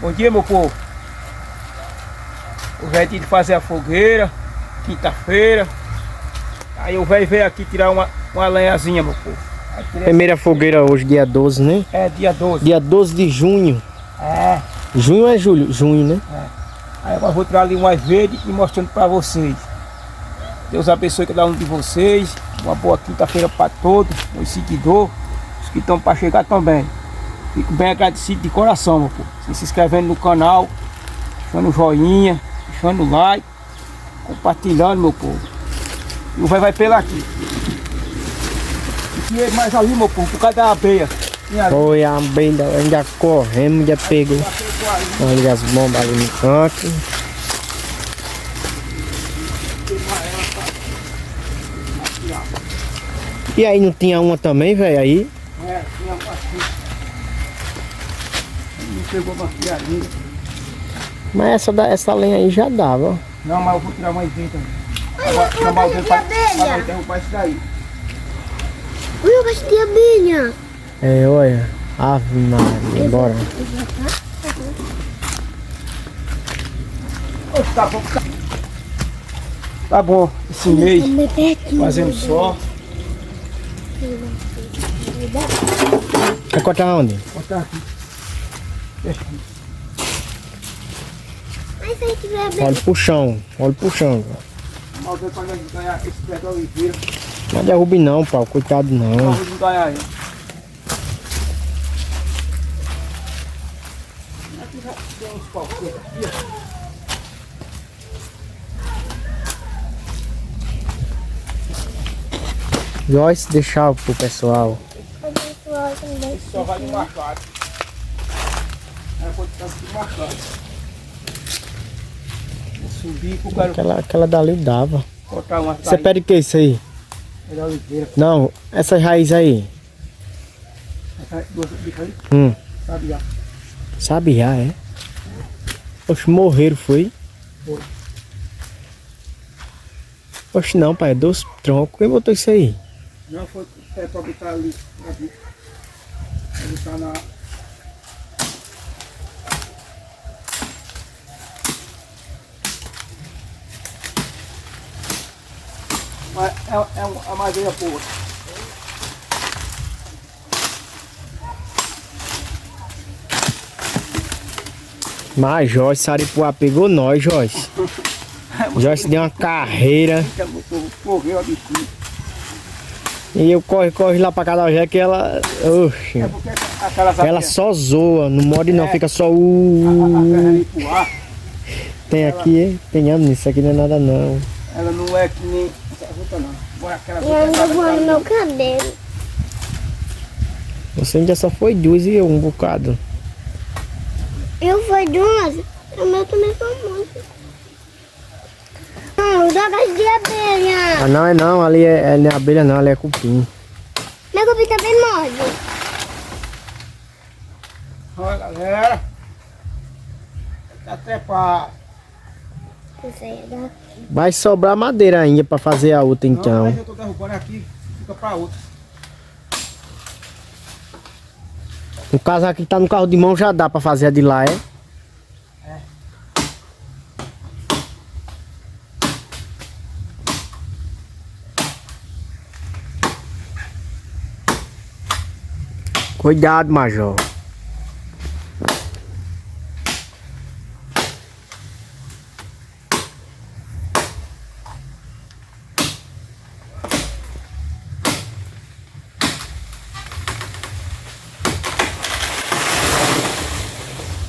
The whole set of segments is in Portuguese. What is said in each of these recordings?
Bom dia, meu povo. O velho tinha de fazer a fogueira, quinta-feira. Aí o velho veio aqui tirar uma lenhazinha, meu povo. Primeira fogueira hoje, dia 12, né? É, dia 12. Dia 12 de junho. É. Junho é julho? Junho, né? É. Aí agora eu vou tirar ali umas verdes e mostrando pra vocês. Deus abençoe cada um de vocês. Uma boa quinta-feira para todos, os seguidores, os que estão para chegar também. Fico bem agradecido de coração, meu povo. Se inscrevendo no canal, deixando o joinha, deixando o like, compartilhando, meu povo. E o vai pela aqui. E mais ali, meu povo, por causa da abelha. Foi a abelha, ainda corremos, já pegou. Olha as bombas ali no canto. E aí não tinha uma também, velho, aí? É, tinha uma aqui. Não pegou uma aqui ainda. Mas essa lenha aí já dava. Não, mas eu vou tirar mais dentro também. Agora, chamar o dedo para derrubar isso daí. Ui, eu gosto de abelha. É, olha. Ave Maria, bora. Tá bom, tá bom. Esse mês fazendo só. Quer cortar onde? Botar aqui. Mas se aí tiver abelha. Olha pro chão, olha pro chão. Mal ver pra nós ganhar esse pé da oliveira. Não derrube não, pau, coitado não. Vamos ganhar aí. Aqui já tem uns palcos aqui, ó. Joyce, deixar pro pessoal. Esse só vai no machado. Aí pode ficar aqui machado. Vou subir pro cara Aquela dali dava. botar uma Você pede o que isso aí? É da oliveira. Não, essas raízes aí. Essa duas bichas aí, sabe já. Sabe já, é? Oxe, morreram, foi? Foi. Oxe, não, pai, é 2 troncos. Quem botou isso aí? Não foi pra botar ali na bicha. Pra botar na... Mas é uma madeira boa. Mas Joyce, Saripuá pegou nós, Joyce. Joyce deu uma carreira. Correu a bichinha. E eu corre lá pra cada vez que ela... Oxe, É porque aquelas ela só zoa, não morde não, fica só... Tem aqui, tem nisso aqui não é nada não. Ela não é que nem essa outra não. Bora aquela E ainda vou no meu cabelo. Você ainda só foi 2 e eu um bocado. Eu fui 2, o meu também foi muito. Não, eu gosto de abelha. Ah, não é não, ali não é abelha não, ali é cupim. Meu cupim também morde. Olha, galera. Tá trepado. Isso aí é da... Vai sobrar madeira ainda pra fazer a outra Não, então. mas eu tô derrubando aqui, fica pra outra. No caso aqui tá no carro de mão já dá pra fazer a de lá, é? É. Cuidado, Major.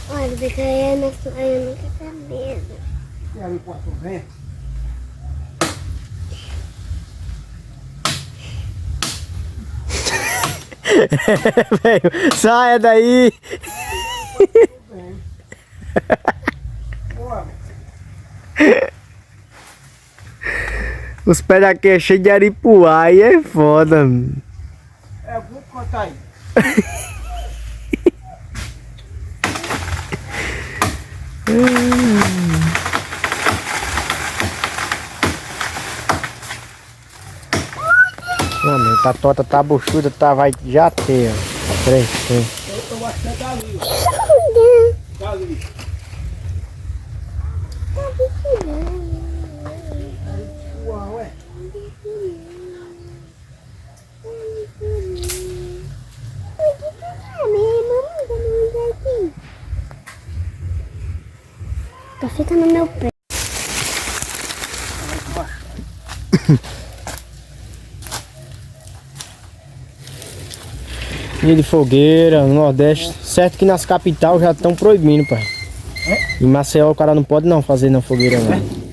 Olha, fica aí na sua cabeça. Tem ali com a torrente. Velho, saia daí. Boa, Os pés daqui é cheio de aripuá, aí é foda. é, vou contar aí. Não, meu, tá torta, tá buchuda, tá, vai já ter, ó. Peraí, peraí. Eu acho que é dali, ó. ali. Uau, é. Tá ficando no meu pé. Linha de fogueira, no Nordeste. Certo que nas capitais já estão proibindo, pai. Em Maceió o cara não pode não fazer na fogueira não.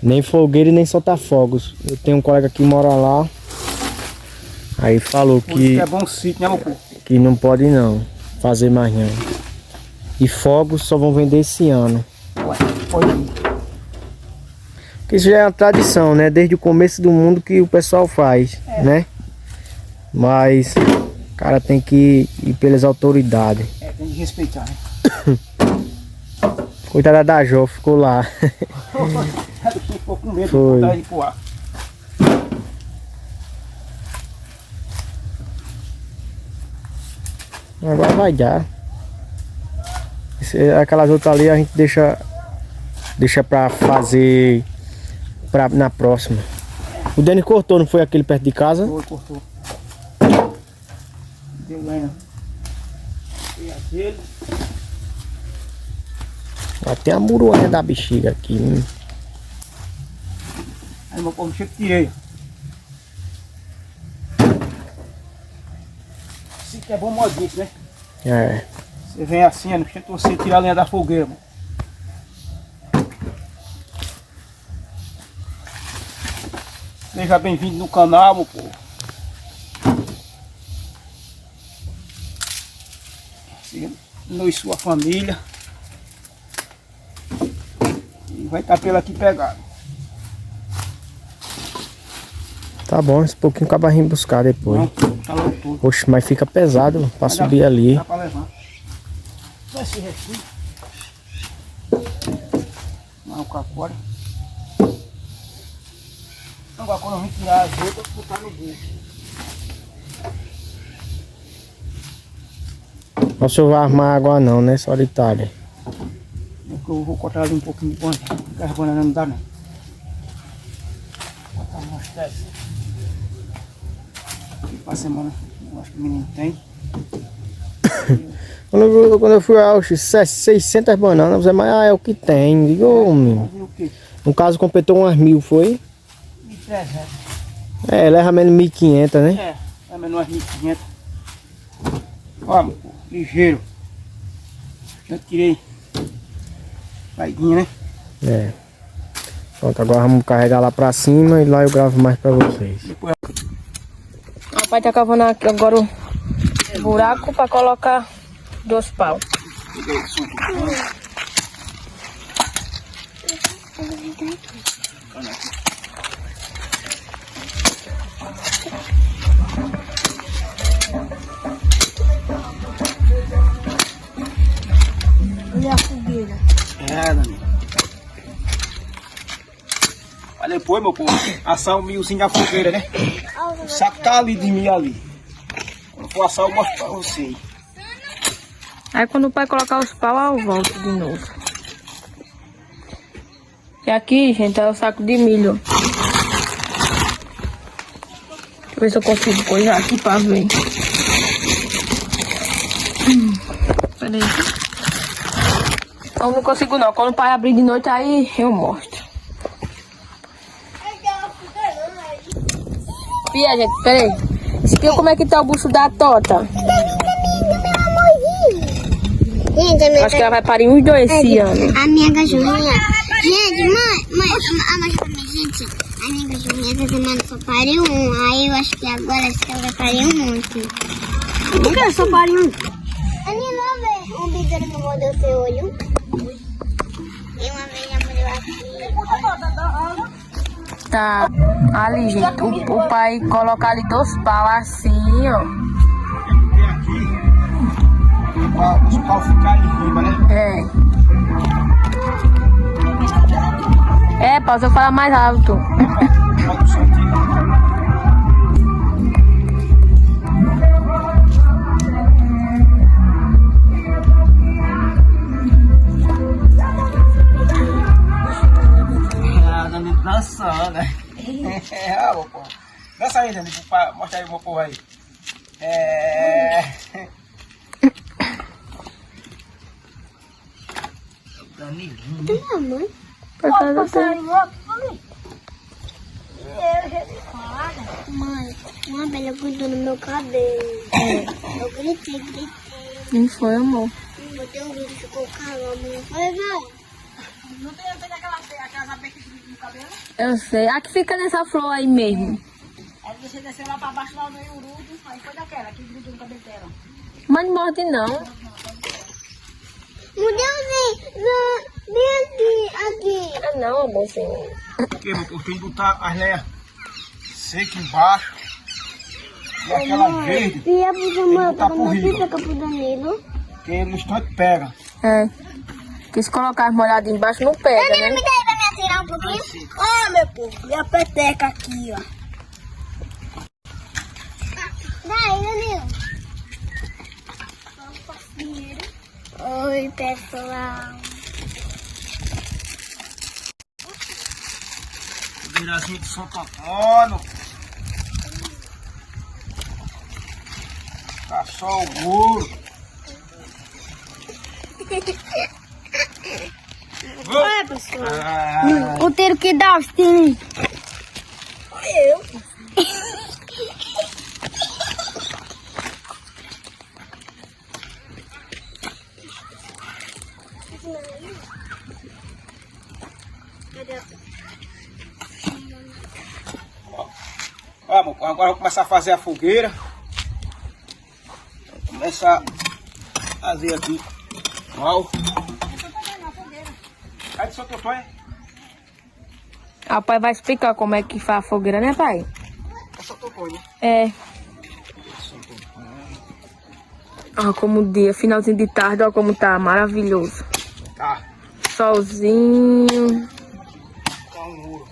Nem fogueira e nem soltar fogos. Eu tenho um colega que mora lá. Aí falou que É bom sítio, né, meu povo? que não pode não fazer mais não. E fogos só vão vender esse ano. Ué, pode ir. Porque isso já é uma tradição, né? Desde o começo do mundo que o pessoal faz, né? Mas o cara tem que ir pelas autoridades. É, tem que respeitar, né? Coitada da Jó, ficou lá. Ficou com medo Foi. de botar ele pro ar. Agora vai dar. Aquelas outras ali a gente deixa pra fazer na próxima. O Dani cortou, não foi aquele perto de casa? Foi, cortou. Deu lenha. E aquele. Ó, tem a muruana da bexiga aqui. Aí meu povo chega e tirei. Esse que é bom modinho, né? É. Você vem assim, não precisa você tirar a lenha da fogueira, mano. Seja bem-vindo no canal, meu povo. Siga eu e sua família. E vai estar pela aqui pegado. Tá bom, esse pouquinho acaba vindo buscar depois. Não, tá logo tudo. Oxe, mas fica pesado pra subir ali. Dá pra levar. Só esse restinho. Não, o fora. Agora quando eu vim tirar as outras, eu vou botar no bolso. Não se eu vai armar água não, né? Só de talha. Eu vou cortar ali um pouquinho de banana. Porque as bananas não dá não. Vou botar umas dessas. Aqui pra semana, eu acho que o menino tem. Quando eu fui a 600 bananas, você mas é o que tem. Digo, ô, meu. Fazer o quê? No caso completou umas 1000, foi? 1.300. É, leva menos 1500, né? É menor 1.500. Ó, meu povo, ligeiro. Já tirei. Saidinha, né? É. Pronto, agora vamos carregar lá pra cima e lá eu gravo mais pra vocês. Depois O papai tá cavando aqui agora o buraco pra colocar 2 pau. Olha a fogueira. É, Dani. Aí depois, meu povo, assar o milhozinho na fogueira, né? O saco tá ali de milho ali. Quando for assar, eu mostro pra vocês. Aí quando o pai colocar os pau, eu volto de novo. E aqui, gente, é o saco de milho. Deixa eu ver se eu consigo coisar aqui pra ver. Peraí. Eu não consigo não. Quando o pai abrir de noite, aí eu mostro. Fia, gente, peraí. Explica como é que tá o bucho da Tota. Gente, a minha Acho que ela vai parir uns 2 esse ano. A minha cachorrinha. Gente, gente, a minha cachorrinha essa semana só pariu um. Aí eu acho que agora ela vai parir um monte. Por que só pariu um? A minha nova um besouro que mordeu seu olho. E uma vez já mordeu aqui. Tá ali, gente. O pai coloca ali 2 pau assim, ó. Pra os pau ficarem em cima, né? É, pau, se eu falar mais alto. Bota o som aqui. Desce aí, Danilo, pra mostrar aí o meu povo aí. Danilo. Minha mãe. Mãe, uma abelha grudou no meu cabelo. Eu gritei. Quem foi, amor? Botei um grito, ficou calor. A mulher falou, vai. Não tem aquelas abelhas que grudam no cabelo? Eu sei. A que fica nessa flor aí mesmo. Aí você desceu lá pra baixo, lá no Iurudo, aí foi daquela que grudou no cabelo dela. Mas não morde não. Vem aqui. Ah não, amor, sim. Porque, meu povo, tem que botar as lenhas secas embaixo. E aquela verde, E a puta mãe, botar tá por com riba. pro Danilo. que no instante pega. É. Que se colocar as molhadas embaixo não pega, Danilo, né? me dá aí pra me atirar um pouquinho. Ó, meu povo, e a peteca aqui, ó. Daí, Danilo. Oi, pessoal. Fogueirazinha de Santo Antônio. Tá só o ouro. Olha, pessoal. Ah, O tiro que dá os tiros. ó, amor, agora eu vou começar a fazer a fogueira. Vou começar a fazer aqui. Ó. Aí de Santo Antônio. Ah, pai vai explicar como é que faz a fogueira, né, pai? É Santo Antônio. É. Ó, como o dia, finalzinho de tarde, ó como tá maravilhoso. Tá. Solzinho. Tá um ouro.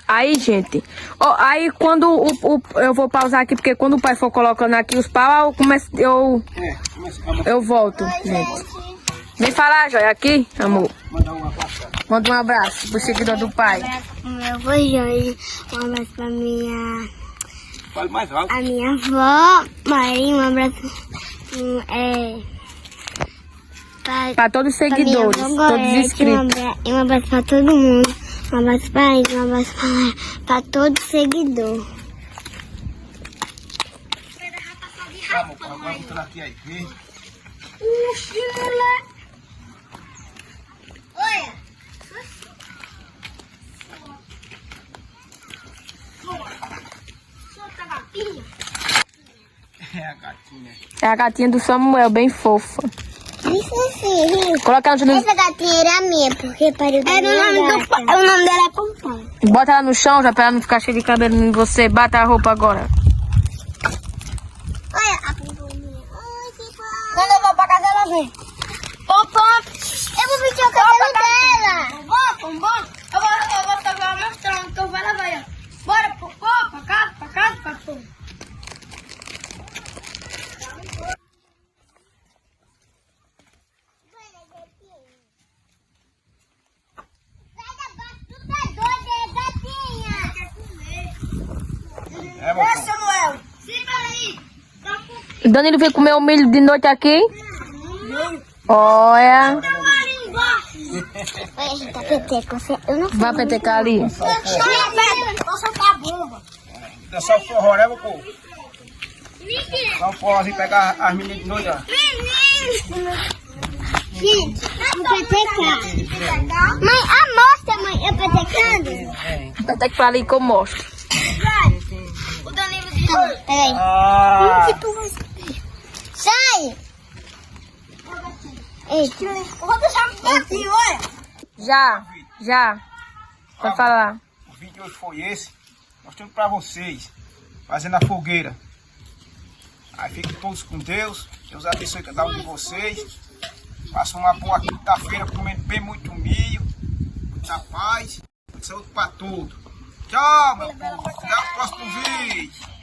Aí, gente, ó, aí quando eu vou pausar aqui, porque quando o pai for colocando aqui os pau, Começa eu volto, gente. Vem falar, Joia, aqui, amor. a mandar uma passada. Manda um abraço pro seguidor do pai. Meu avô Jorge, um abraço pra Fale mais alto. a minha avó Maria, um abraço Pra todos os pra minha seguidores, avó todos Gorete, inscritos. um abraço pra todo mundo, um abraço pra ele, um abraço pra todo seguidor. Vamos, agora botando aqui aí. Verde. Olha! Solta a gatinha. É a gatinha. É a gatinha do Samuel, bem fofa. Isso sim. Coloca ela no... Essa gatinha era minha, porque pariu da minha gata. O nome dela é Papai. Bota ela no chão, já pra ela não ficar cheia de cabelo em você. Bata a roupa agora. Olha a pomponinha. Oi, que fala. Quando eu vou pra casa, ela vem. Pompom. Eu vou vestir o cabelo dela. Pompom. Eu vou ficar mostrando que eu vou levar ela. Bora, Pompom, pra casa, Pompom. É, meu povo. Samuel, O Danilo veio comer o milho de noite aqui. Olha. Olha, gente, tá peteca. Eu não Vai petecar ali. vou soltar a bomba. Dá só o forró, né, meu povo? Dá um forrozinho, pegar as meninas de noite, ó. Gente, vou petecar. Mãe, mostra, mãe, eu petecando. Peteca pra ali que eu mostro. O Danilo de novo. Peraí. Ah, Sai! Eita. eu vou deixar aqui, olha. Já. Pode falar. o vídeo de hoje foi esse. Mostrando pra vocês. Fazendo a fogueira. Aí fiquem todos com Deus. Deus abençoe cada um de vocês. Façam uma boa quinta-feira comendo bem muito milho. Muita paz. Saúde pra tudo. Tchau, meu povo. Até o próximo vídeo.